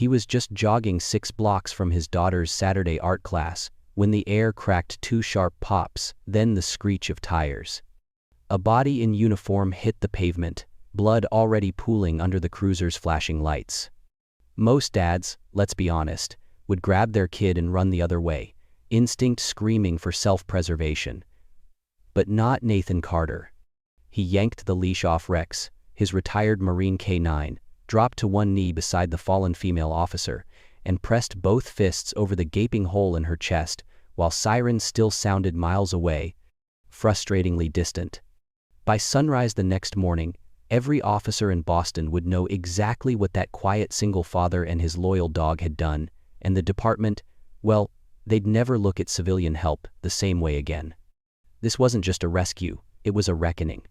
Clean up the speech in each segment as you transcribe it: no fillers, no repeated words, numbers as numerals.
He was just jogging 6 blocks from his daughter's Saturday art class when the air cracked 2 sharp pops, then the screech of tires. A body in uniform hit the pavement, blood already pooling under the cruiser's flashing lights. Most dads, let's be honest, would grab their kid and run the other way, instinct screaming for self-preservation. But not Nathan Carter. He yanked the leash off Rex, his retired Marine K-9, dropped to one knee beside the fallen female officer, and pressed both fists over the gaping hole in her chest, while sirens still sounded miles away, frustratingly distant. By sunrise the next morning, every officer in Boston would know exactly what that quiet single father and his loyal dog had done, and the department, well, they'd never look at civilian help the same way again. This wasn't just a rescue, it was a reckoning.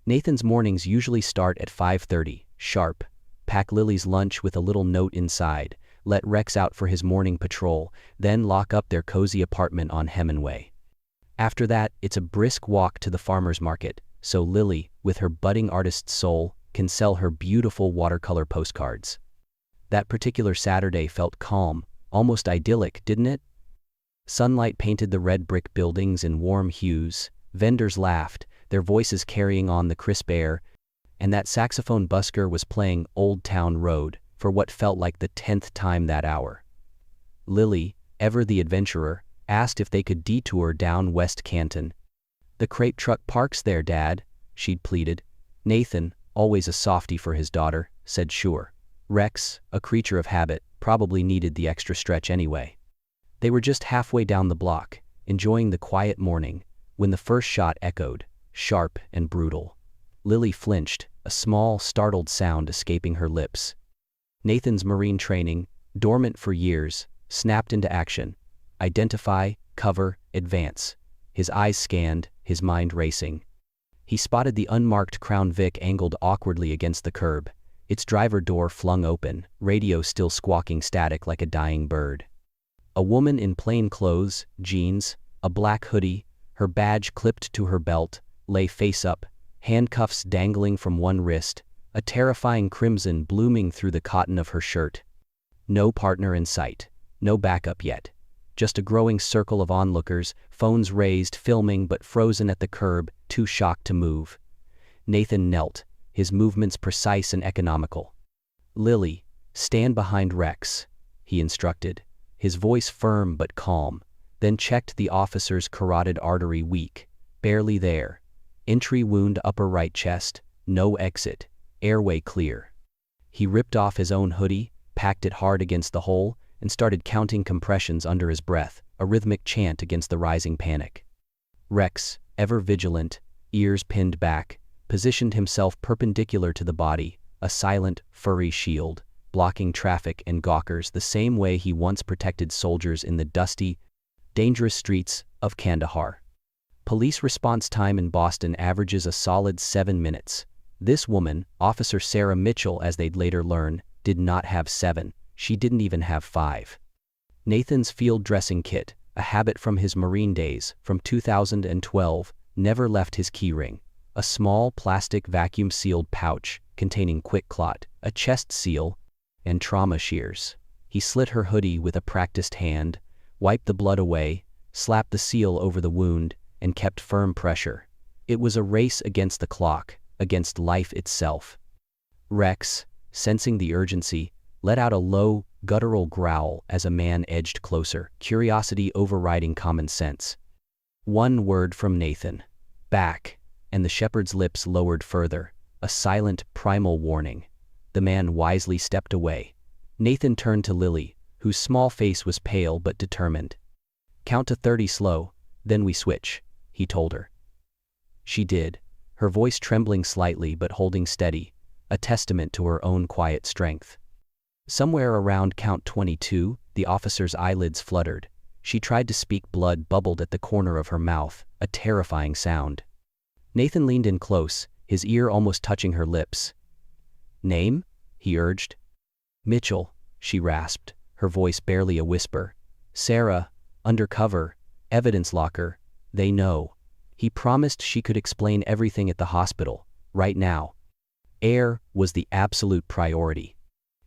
Nathan's mornings usually start at 5:30, sharp. Pack Lily's lunch with a little note inside, let Rex out for his morning patrol, then lock up their cozy apartment on Hemingway. After that, it's a brisk walk to the farmer's market, so Lily, with her budding artist's soul, can sell her beautiful watercolor postcards. That particular Saturday felt calm, almost idyllic, didn't it? Sunlight painted the red brick buildings in warm hues, vendors laughed, their voices carrying on the crisp air, and that saxophone busker was playing Old Town Road for what felt like the 10th time that hour. Lily, ever the adventurer, asked if they could detour down West Canton. "The crepe truck parks there, Dad," she'd pleaded. Nathan, always a softie for his daughter, said sure. Rex, a creature of habit, probably needed the extra stretch anyway. They were just halfway down the block, enjoying the quiet morning, when the first shot echoed, sharp and brutal. Lily flinched, a small, startled sound escaping her lips. Nathan's Marine training, dormant for years, snapped into action. Identify, cover, advance. His eyes scanned, his mind racing. He spotted the unmarked Crown Vic angled awkwardly against the curb, its driver door flung open, radio still squawking static like a dying bird. A woman in plain clothes, jeans, a black hoodie, her badge clipped to her belt, lay face up, handcuffs dangling from one wrist, a terrifying crimson blooming through the cotton of her shirt. No partner in sight, no backup yet. Just a growing circle of onlookers, phones raised, filming but frozen at the curb, too shocked to move. Nathan knelt, his movements precise and economical. "Lily, stand behind Rex," he instructed, his voice firm but calm, then checked the officer's carotid artery weak, barely there. Entry wound upper right chest, no exit, airway clear. He ripped off his own hoodie, packed it hard against the hole, and started counting compressions under his breath, a rhythmic chant against the rising panic. Rex, ever vigilant, ears pinned back, positioned himself perpendicular to the body, a silent, furry shield, blocking traffic and gawkers the same way he once protected soldiers in the dusty, dangerous streets of Kandahar. Police response time in Boston averages a solid 7 minutes. This woman, Officer Sarah Mitchell as they'd later learn, did not have 7, she didn't even have 5. Nathan's field dressing kit, a habit from his Marine days, from 2012, never left his keyring. A small plastic vacuum-sealed pouch containing quick clot, a chest seal, and trauma shears. He slit her hoodie with a practiced hand, wiped the blood away, slapped the seal over the wound, and kept firm pressure. It was a race against the clock, against life itself. Rex, sensing the urgency, let out a low, guttural growl as a man edged closer, curiosity overriding common sense. One word from Nathan. Back, and the shepherd's lips lowered further, a silent, primal warning. The man wisely stepped away. Nathan turned to Lily, whose small face was pale but determined. "Count to 30 slow, then we switch," he told her. She did, her voice trembling slightly but holding steady, a testament to her own quiet strength. Somewhere around count 22, the officer's eyelids fluttered. She tried to speak, blood bubbled at the corner of her mouth, a terrifying sound. Nathan leaned in close, his ear almost touching her lips. "Name?" he urged. "Mitchell," she rasped, her voice barely a whisper. "Sarah, undercover, evidence locker, they know." He promised she could explain everything at the hospital, right now. Air was the absolute priority.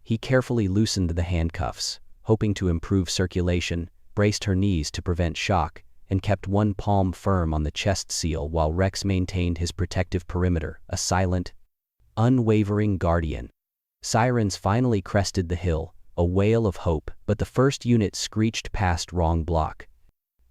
He carefully loosened the handcuffs, hoping to improve circulation, braced her knees to prevent shock, and kept one palm firm on the chest seal while Rex maintained his protective perimeter, a silent, unwavering guardian. Sirens finally crested the hill, a wail of hope, but the first unit screeched past wrong block.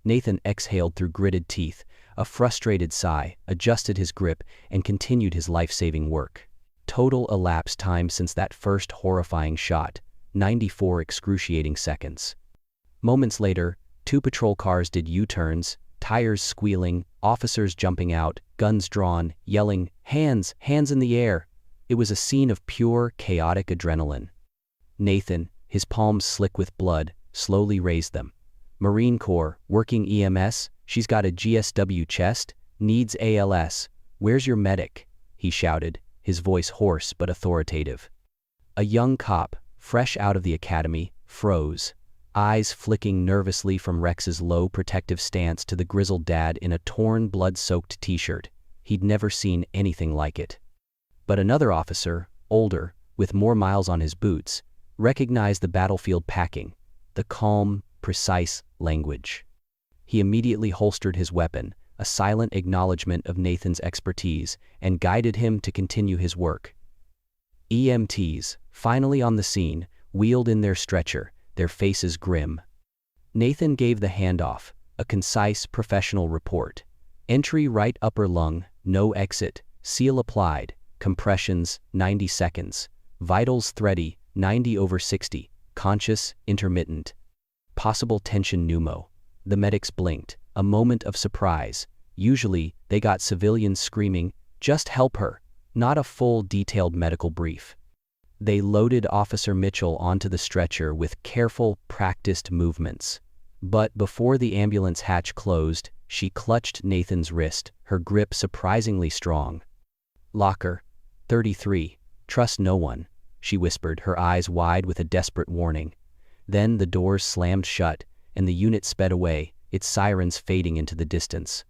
Nathan exhaled through gritted teeth, a frustrated sigh, adjusted his grip, and continued his life-saving work. Total elapsed time since that first horrifying shot, 94 excruciating seconds. Moments later, 2 patrol cars did U-turns, tires squealing, officers jumping out, guns drawn, yelling, "Hands! Hands in the air!" It was a scene of pure, chaotic adrenaline. Nathan, his palms slick with blood, slowly raised them. "Marine Corps, working EMS, she's got a GSW chest, needs ALS. Where's your medic?" he shouted, his voice hoarse but authoritative. A young cop, fresh out of the academy, froze, eyes flicking nervously from Rex's low protective stance to the grizzled dad in a torn, blood-soaked t-shirt. He'd never seen anything like it. But another officer, older, with more miles on his boots, recognized the battlefield packing, the calm, precise language. He immediately holstered his weapon, a silent acknowledgement of Nathan's expertise, and guided him to continue his work. EMTs, finally on the scene, wheeled in their stretcher, their faces grim. Nathan gave the handoff, a concise, professional report. Entry right upper lung, no exit, seal applied, compressions, 90 seconds, vitals thready, 90/60, conscious, intermittent. Possible tension pneumo. The medics blinked, a moment of surprise. Usually, they got civilians screaming, "Just help her," not a full, detailed medical brief. They loaded Officer Mitchell onto the stretcher with careful, practiced movements. But before the ambulance hatch closed, she clutched Nathan's wrist, her grip surprisingly strong. "Locker 33, trust no one," she whispered, her eyes wide with a desperate warning. Then the doors slammed shut, and the unit sped away, its sirens fading into the distance.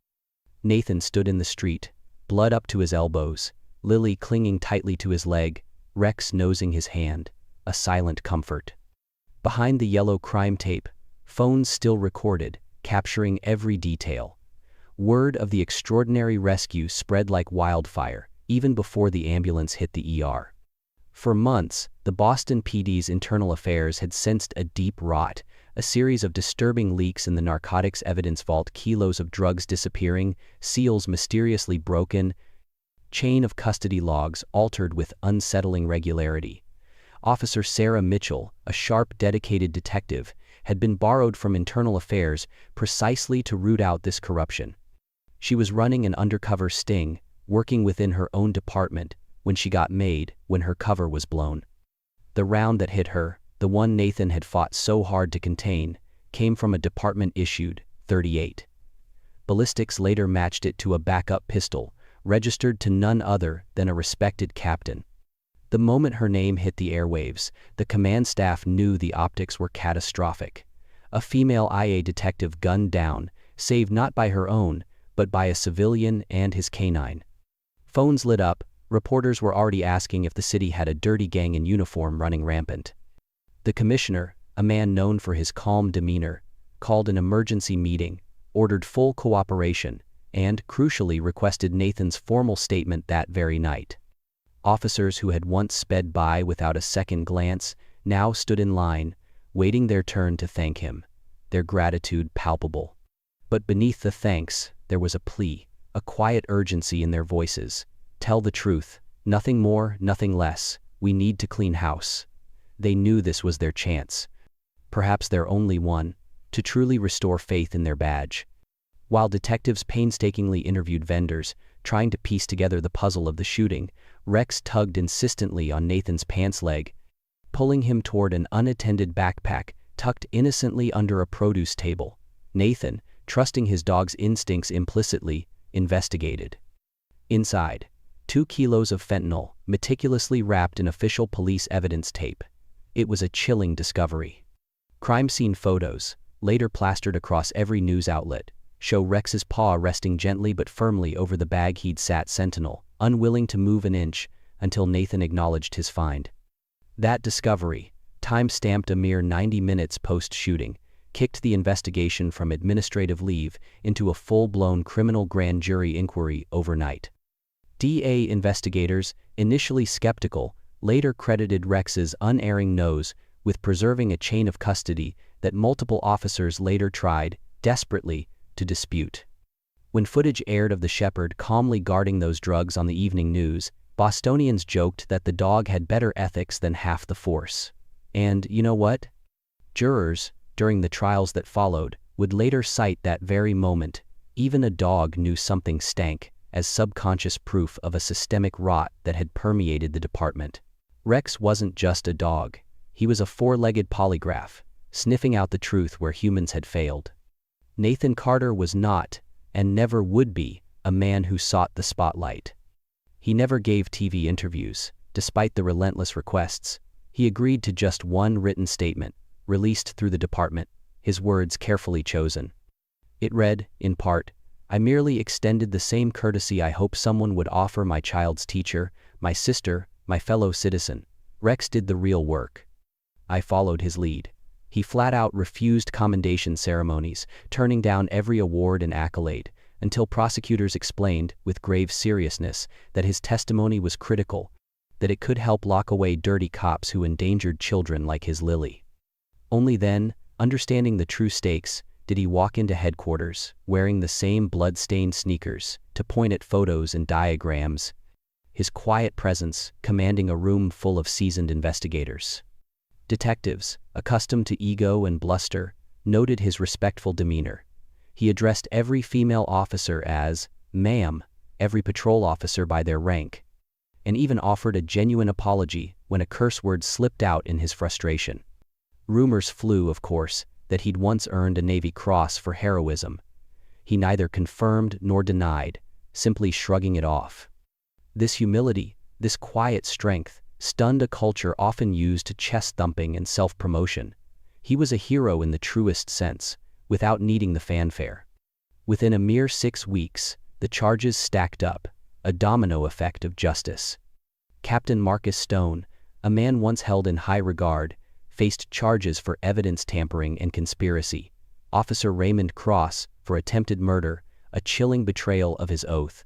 Nathan stood in the street, blood up to his elbows, Lily clinging tightly to his leg, Rex nosing his hand, a silent comfort. Behind the yellow crime tape, phones still recorded, capturing every detail. Word of the extraordinary rescue spread like wildfire, even before the ambulance hit the ER. For months, the Boston PD's internal affairs had sensed a deep rot, a series of disturbing leaks in the narcotics evidence vault, kilos of drugs disappearing, seals mysteriously broken, chain of custody logs altered with unsettling regularity. Officer Sarah Mitchell, a sharp, dedicated detective, had been borrowed from internal affairs precisely to root out this corruption. She was running an undercover sting, working within her own department, when she got made, when her cover was blown. The round that hit her, the one Nathan had fought so hard to contain, came from a department-issued .38. Ballistics later matched it to a backup pistol, registered to none other than a respected captain. The moment her name hit the airwaves, the command staff knew the optics were catastrophic. A female IA detective gunned down, saved not by her own, but by a civilian and his canine. Phones lit up, reporters were already asking if the city had a dirty gang in uniform running rampant. The commissioner, a man known for his calm demeanor, called an emergency meeting, ordered full cooperation, and, crucially, requested Nathan's formal statement that very night. Officers who had once sped by without a second glance now stood in line, waiting their turn to thank him, their gratitude palpable. But beneath the thanks, there was a plea, a quiet urgency in their voices. "Tell the truth, nothing more, nothing less. We need to clean house." They knew this was their chance, perhaps their only one, to truly restore faith in their badge. While detectives painstakingly interviewed vendors, trying to piece together the puzzle of the shooting, Rex tugged insistently on Nathan's pants leg, pulling him toward an unattended backpack tucked innocently under a produce table. Nathan, trusting his dog's instincts implicitly, investigated. Inside, 2 kilos of fentanyl, meticulously wrapped in official police evidence tape. It was a chilling discovery. Crime scene photos, later plastered across every news outlet, show Rex's paw resting gently but firmly over the bag he'd sat sentinel, unwilling to move an inch, until Nathan acknowledged his find. That discovery, time-stamped a mere 90 minutes post-shooting, kicked the investigation from administrative leave into a full-blown criminal grand jury inquiry overnight. DA investigators, initially skeptical, later credited Rex's unerring nose with preserving a chain of custody that multiple officers later tried, desperately, to dispute. When footage aired of the shepherd calmly guarding those drugs on the evening news, Bostonians joked that the dog had better ethics than half the force. And you know what? Jurors, during the trials that followed, would later cite that very moment. Even a dog knew something stank, as subconscious proof of a systemic rot that had permeated the department. Rex wasn't just a dog. He was a four-legged polygraph, sniffing out the truth where humans had failed. Nathan Carter was not, and never would be, a man who sought the spotlight. He never gave TV interviews, despite the relentless requests. He agreed to just one written statement, released through the department, his words carefully chosen. It read, in part, "I merely extended the same courtesy I hope someone would offer my child's teacher, my sister, my fellow citizen. Rex did the real work. I followed his lead." He flat-out refused commendation ceremonies, turning down every award and accolade, until prosecutors explained, with grave seriousness, that his testimony was critical, that it could help lock away dirty cops who endangered children like his Lily. Only then, understanding the true stakes, did he walk into headquarters, wearing the same blood-stained sneakers, to point at photos and diagrams, his quiet presence commanding a room full of seasoned investigators. Detectives, accustomed to ego and bluster, noted his respectful demeanor. He addressed every female officer as "ma'am," every patrol officer by their rank, and even offered a genuine apology when a curse word slipped out in his frustration. Rumors flew, of course, that he'd once earned a Navy Cross for heroism. He neither confirmed nor denied, simply shrugging it off. This humility, this quiet strength, stunned a culture often used to chest-thumping and self-promotion. He was a hero in the truest sense, without needing the fanfare. Within a mere 6 weeks, the charges stacked up, a domino effect of justice. Captain Marcus Stone, a man once held in high regard, faced charges for evidence tampering and conspiracy. Officer Raymond Cross, for attempted murder, a chilling betrayal of his oath.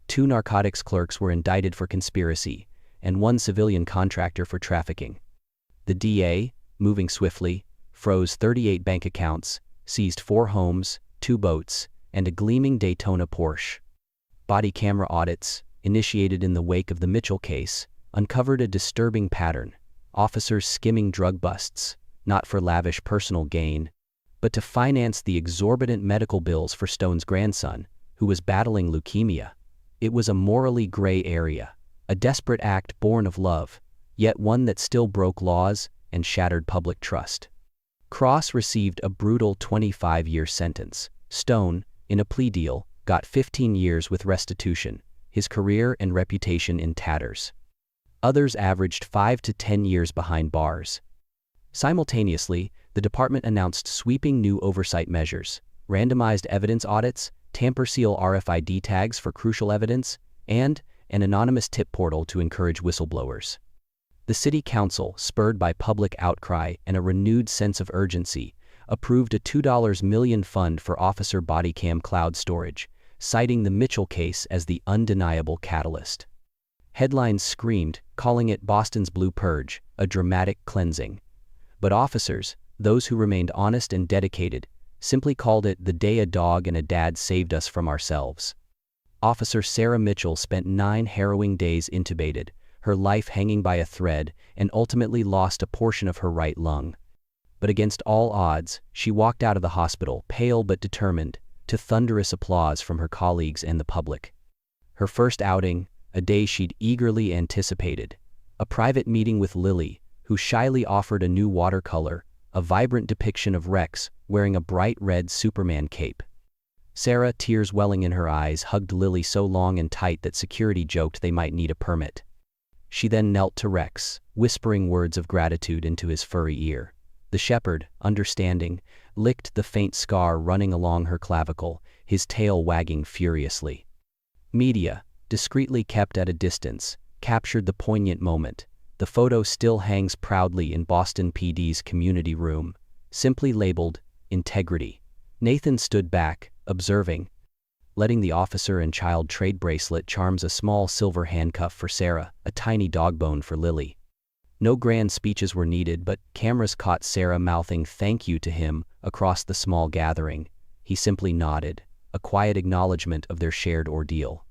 2 narcotics clerks were indicted for conspiracy, and 1 civilian contractor for trafficking. The DA, moving swiftly, froze 38 bank accounts, seized 4 homes, 2 boats, and a gleaming Daytona Porsche. Body camera audits, initiated in the wake of the Mitchell case, uncovered a disturbing pattern: officers skimming drug busts, not for lavish personal gain, but to finance the exorbitant medical bills for Stone's grandson, who was battling leukemia. It was a morally gray area, a desperate act born of love, yet one that still broke laws and shattered public trust. Cross received a brutal 25-year sentence. Stone, in a plea deal, got 15 years with restitution, his career and reputation in tatters. Others averaged 5 to 10 years behind bars. Simultaneously, the department announced sweeping new oversight measures: randomized evidence audits, tamper-seal RFID tags for crucial evidence, and an anonymous tip portal to encourage whistleblowers. The city council, spurred by public outcry and a renewed sense of urgency, approved a $2 million fund for officer body cam cloud storage, citing the Mitchell case as the undeniable catalyst. Headlines screamed, calling it Boston's Blue Purge, a dramatic cleansing. But officers, those who remained honest and dedicated, simply called it the day a dog and a dad saved us from ourselves. Officer Sarah Mitchell spent 9 harrowing days intubated, her life hanging by a thread, and ultimately lost a portion of her right lung. But against all odds, she walked out of the hospital, pale but determined, to thunderous applause from her colleagues and the public. Her first outing, a day she'd eagerly anticipated. A private meeting with Lily, who shyly offered a new watercolor, a vibrant depiction of Rex wearing a bright red Superman cape. Sarah, tears welling in her eyes, hugged Lily so long and tight that security joked they might need a permit. She then knelt to Rex, whispering words of gratitude into his furry ear. The shepherd, understanding, licked the faint scar running along her clavicle, his tail wagging furiously. Media, discreetly kept at a distance, captured the poignant moment. The photo still hangs proudly in Boston PD's community room, simply labeled, Integrity. Nathan stood back, observing, letting the officer and child trade bracelet charms a small silver handcuff for Sarah, a tiny dog bone for Lily. No grand speeches were needed, but cameras caught Sarah mouthing thank you to him across the small gathering. He simply nodded, a quiet acknowledgement of their shared ordeal.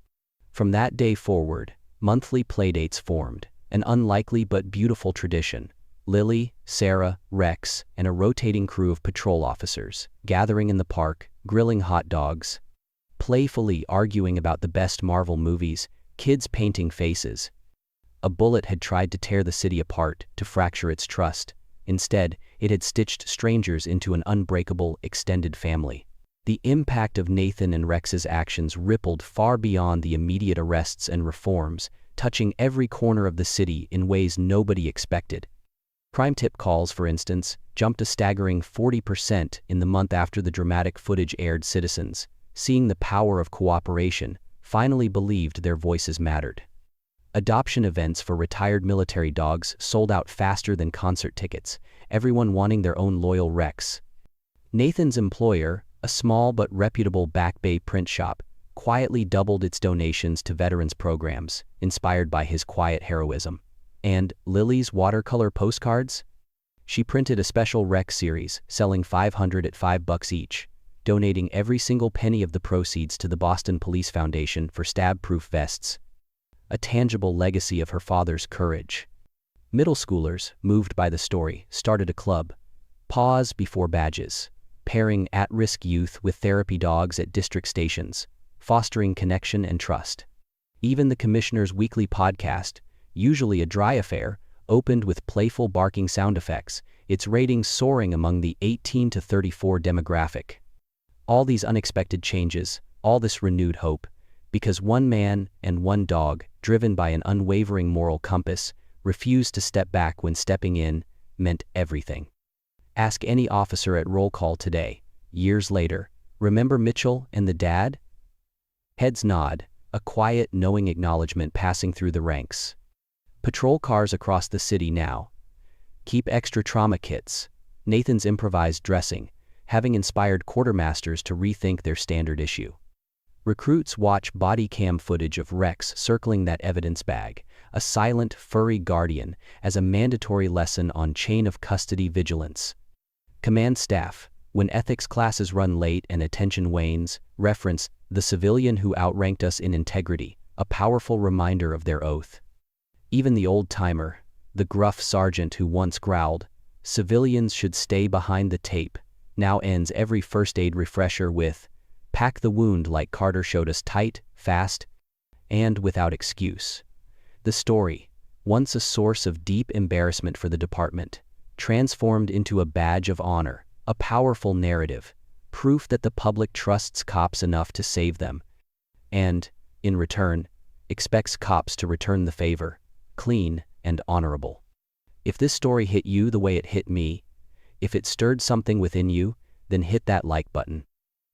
From that day forward, monthly playdates formed, an unlikely but beautiful tradition. Lily, Sarah, Rex, and a rotating crew of patrol officers, gathering in the park, grilling hot dogs, playfully arguing about the best Marvel movies, kids painting faces. A bullet had tried to tear the city apart, to fracture its trust. Instead, it had stitched strangers into an unbreakable, extended family. The impact of Nathan and Rex's actions rippled far beyond the immediate arrests and reforms, touching every corner of the city in ways nobody expected. Crime tip calls, for instance, jumped a staggering 40% in the month after the dramatic footage aired. Citizens, seeing the power of cooperation, finally believed their voices mattered. Adoption events for retired military dogs sold out faster than concert tickets, everyone wanting their own loyal Rex. Nathan's employer, a small but reputable Back Bay print shop, quietly doubled its donations to veterans programs, inspired by his quiet heroism. And Lily's watercolor postcards? She printed a special Rex series, selling 500 at $5 each, donating every single penny of the proceeds to the Boston Police Foundation for stab-proof vests. A tangible legacy of her father's courage. Middle schoolers, moved by the story, started a club, Pause Before Badges, pairing at-risk youth with therapy dogs at district stations, fostering connection and trust. Even the commissioner's weekly podcast, usually a dry affair, opened with playful barking sound effects, its ratings soaring among the 18 to 34 demographic. All these unexpected changes, all this renewed hope, because one man and one dog, driven by an unwavering moral compass, refused to step back when stepping in meant everything. Ask any officer at roll call today, years later, remember Mitchell and the dad? Heads nod, a quiet, knowing acknowledgement passing through the ranks. Patrol cars across the city now. Keep extra trauma kits. Nathan's improvised dressing, having inspired quartermasters to rethink their standard issue. Recruits watch body cam footage of Rex circling that evidence bag, a silent, furry guardian, as a mandatory lesson on chain of custody vigilance. Command staff, when ethics classes run late and attention wanes, reference the civilian who outranked us in integrity, a powerful reminder of their oath. Even the old-timer, the gruff sergeant who once growled, "Civilians should stay behind the tape," now ends every first aid refresher with, "Pack the wound like Carter showed us, tight, fast, and without excuse." The story, once a source of deep embarrassment for the department, transformed into a badge of honor, a powerful narrative, proof that the public trusts cops enough to save them, and, in return, expects cops to return the favor, clean and honorable. If this story hit you the way it hit me, if it stirred something within you, then hit that like button.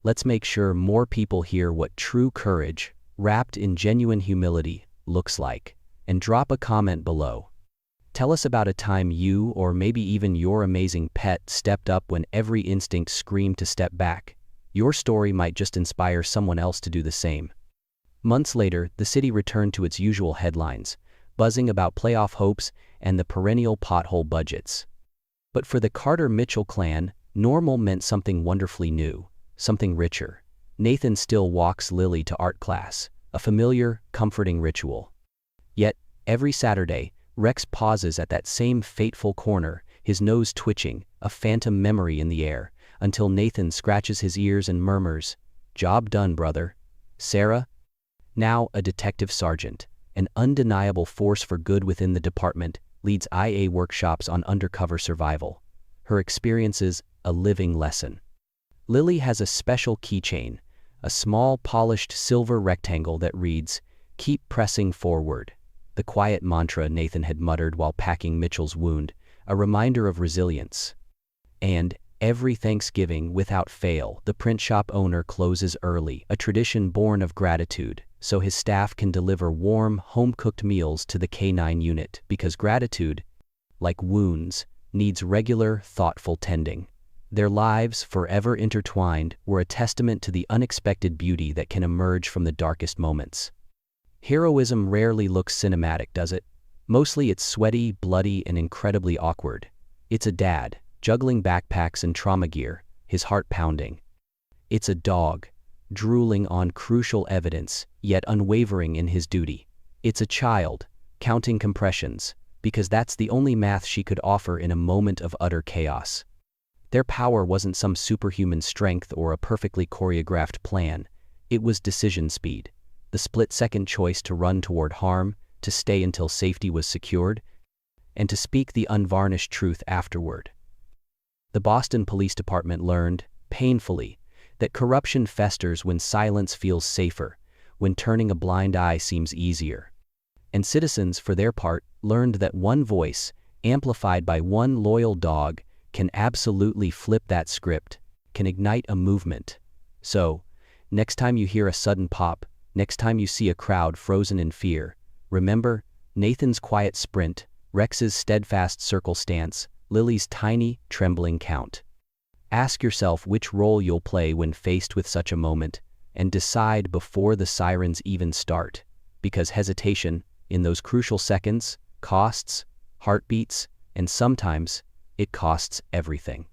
Let's make sure more people hear what true courage, wrapped in genuine humility, looks like, and drop a comment below. Tell us about a time you, or maybe even your amazing pet, stepped up when every instinct screamed to step back. Your story might just inspire someone else to do the same. Months later, the city returned to its usual headlines, buzzing about playoff hopes and the perennial pothole budgets. But for the Carter-Mitchell clan, normal meant something wonderfully new, something richer. Nathan still walks Lily to art class, a familiar, comforting ritual. Yet, every Saturday, Rex pauses at that same fateful corner, his nose twitching, a phantom memory in the air, until Nathan scratches his ears and murmurs, "Job done, brother." Sarah, now a detective sergeant, an undeniable force for good within the department, leads IA workshops on undercover survival. Her experiences, a living lesson. Lily has a special keychain, a small polished silver rectangle that reads, "Keep pressing forward," the quiet mantra Nathan had muttered while packing Mitchell's wound, a reminder of resilience. And every Thanksgiving, without fail, the print shop owner closes early, a tradition born of gratitude, so his staff can deliver warm, home-cooked meals to the K-9 unit, because gratitude, like wounds, needs regular, thoughtful tending. Their lives, forever intertwined, were a testament to the unexpected beauty that can emerge from the darkest moments. Heroism rarely looks cinematic, does it? Mostly it's sweaty, bloody, and incredibly awkward. It's a dad, juggling backpacks and trauma gear, his heart pounding. It's a dog, drooling on crucial evidence, yet unwavering in his duty. It's a child, counting compressions, because that's the only math she could offer in a moment of utter chaos. Their power wasn't some superhuman strength or a perfectly choreographed plan. It was decision speed, the split-second choice to run toward harm, to stay until safety was secured, and to speak the unvarnished truth afterward. The Boston Police Department learned, painfully, that corruption festers when silence feels safer, when turning a blind eye seems easier. And citizens, for their part, learned that one voice, amplified by one loyal dog, can absolutely flip that script, can ignite a movement. So, next time you hear a sudden pop, next time you see a crowd frozen in fear, remember Nathan's quiet sprint, Rex's steadfast circle stance, Lily's tiny, trembling count. Ask yourself which role you'll play when faced with such a moment, and decide before the sirens even start, because hesitation, in those crucial seconds, costs, heartbeats, and sometimes, it costs everything.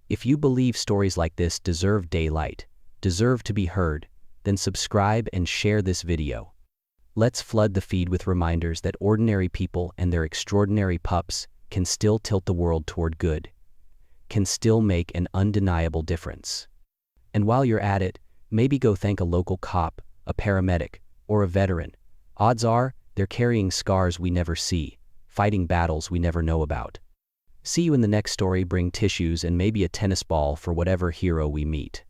If you believe stories like this deserve daylight, deserve to be heard, then subscribe and share this video. Let's flood the feed with reminders that ordinary people and their extraordinary pups can still tilt the world toward good, can still make an undeniable difference. And while you're at it, maybe go thank a local cop, a paramedic, or a veteran. Odds are, they're carrying scars we never see, fighting battles we never know about. See you in the next story. Bring tissues and maybe a tennis ball for whatever hero we meet.